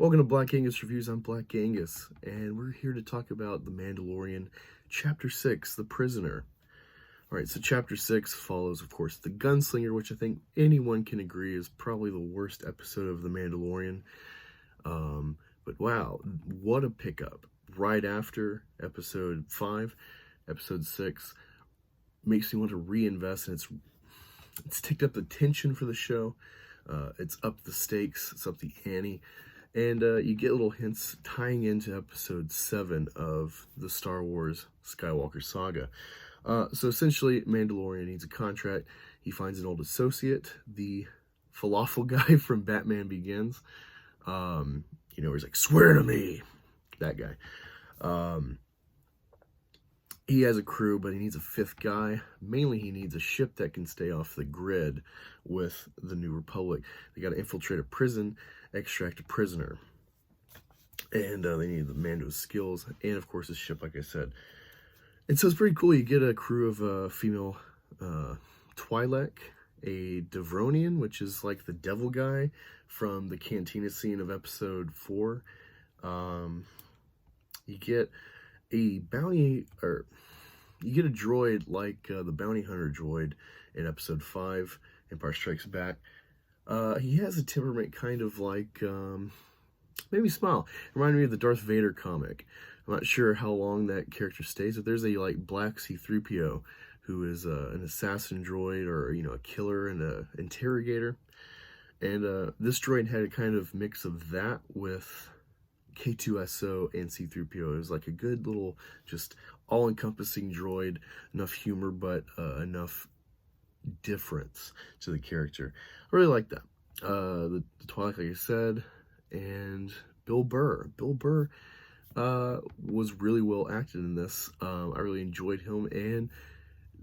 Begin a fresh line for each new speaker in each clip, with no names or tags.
Welcome to Black Angus Reviews. I'm Black Angus, and we're here to talk about The Mandalorian, Chapter 6, The Prisoner. Alright, so Chapter 6 follows, of course, The Gunslinger, which I think anyone can agree is probably the worst episode of The Mandalorian. But wow, what a pickup. Right after Episode 5, Episode 6 makes me want to reinvest, and it's ticked up the tension for the show. It's up the stakes, it's up the ante. And you get little hints tying into Episode 7 of the Star Wars Skywalker saga. So essentially, Mandalorian needs a contract. He finds an old associate, the falafel guy from Batman Begins. He's like, swear to me, that guy. He has a crew, but he needs a fifth guy. Mainly, he needs a ship that can stay off the grid with the New Republic. They got to infiltrate a prison, extract a prisoner. And they need the Mando's skills, and of course, his ship, like I said. And so it's pretty cool. You get a crew of a female Twi'lek, a Devronian, which is like the devil guy from the cantina scene of Episode 4. You get a you get a droid like the bounty hunter droid in Episode 5, Empire Strikes Back. He has a temperament kind of like, made me smile. It reminded me of the Darth Vader comic. I'm not sure how long that character stays, but there's a like black C-3PO who is an assassin droid, or a killer and an interrogator. And this droid had a kind of mix of that with K2SO and C-3PO. It was like a good little, just all-encompassing droid. Enough humor, but enough difference to the character. I really like that. The Twi'lek, like I said, and Bill Burr. Bill Burr was really well acted in this. I really enjoyed him, and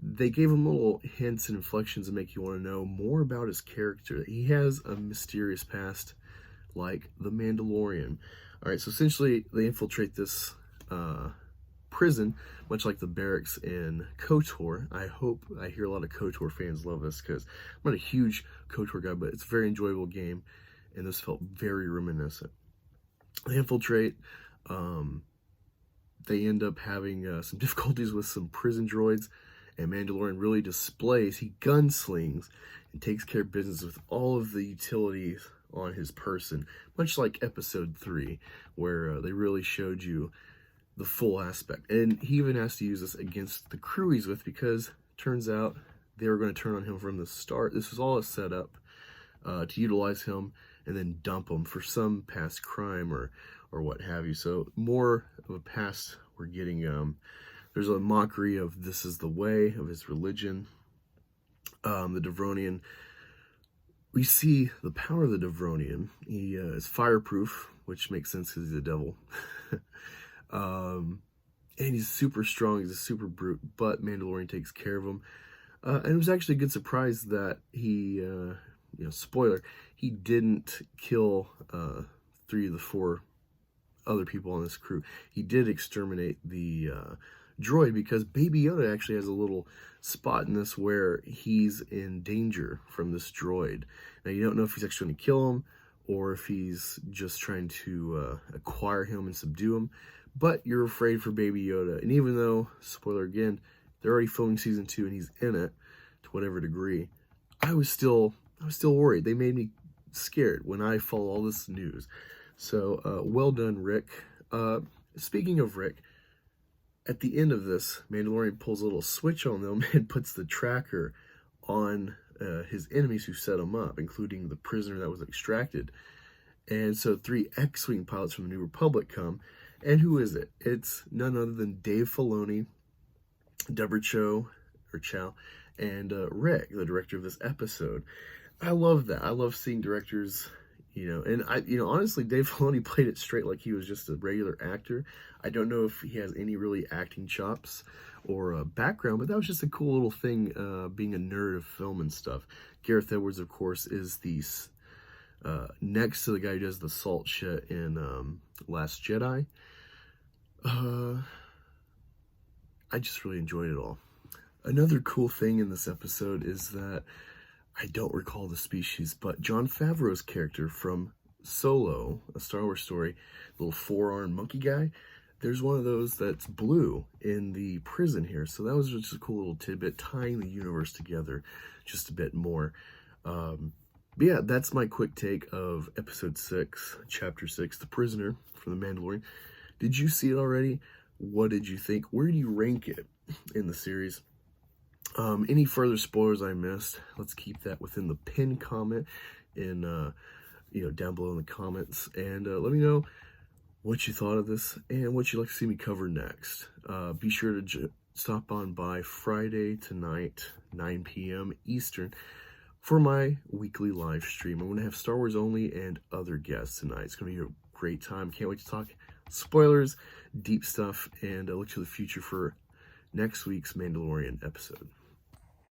they gave him little hints and inflections that make you want to know more about his character. He has a mysterious past, like the Mandalorian. All right, so essentially they infiltrate this prison, much like the barracks in KOTOR. I hear a lot of KOTOR fans love this because I'm not a huge KOTOR guy, but it's a very enjoyable game, and this felt very reminiscent. They infiltrate. They end up having some difficulties with some prison droids, and Mandalorian really displays, he gunslings and takes care of business with all of the utilities on his person, much like Episode 3, where they really showed you the full aspect. And he even has to use this against the crew he's with, because turns out they were going to turn on him from the start. This was all a setup to utilize him and then dump him for some past crime or what have you. So more of a past we're getting. There's a mockery of this is the way of his religion. The Devronian, we see the power of the Devronian. He is fireproof, which makes sense because he's a devil. And he's super strong. He's a super brute, but Mandalorian takes care of him. And it was actually a good surprise that he, spoiler, he didn't kill 3 of the 4 other people on this crew. He did exterminate the droid, because Baby Yoda actually has a little spot in this where he's in danger from this droid. Now, you don't know if he's actually going to kill him or if he's just trying to acquire him and subdue him, but you're afraid for Baby Yoda. And even though, spoiler again, they're already filming season 2 and he's in it to whatever degree, I was still worried. They made me scared when I follow all this news. So, well done, Rick. Speaking of Rick, at the end of this, Mandalorian pulls a little switch on them and puts the tracker on his enemies who set him up, including the prisoner that was extracted. And so 3 X-Wing pilots from the New Republic come. And who is it? It's none other than Dave Filoni, Deborah Chow, and Rick, the director of this episode. I love that. I love seeing directors, and honestly, Dave Filoni played it straight like he was just a regular actor. I don't know if he has any really acting chops or a background, but that was just a cool little thing, being a nerd of film and stuff. Gareth Edwards, of course, is the next to the guy who does the salt shit in Last Jedi. I just really enjoyed it all. Another cool thing in this episode is that I don't recall the species, but Jon Favreau's character from Solo, a Star Wars story, little four-armed monkey guy, there's one of those that's blue in the prison here. So that was just a cool little tidbit, tying the universe together just a bit more. But yeah, that's my quick take of episode 6, chapter 6, The Prisoner from The Mandalorian. Did you see it already? What did you think? Where do you rank it in the series? Any further spoilers I missed, let's keep that within the pinned comment in, down below in the comments. And let me know what you thought of this and what you'd like to see me cover next. Be sure to stop on by Friday tonight, 9 p.m. Eastern, for my weekly live stream. I'm going to have Star Wars only and other guests tonight. It's going to be a great time. Can't wait to talk spoilers, deep stuff, and look to the future for next week's Mandalorian episode.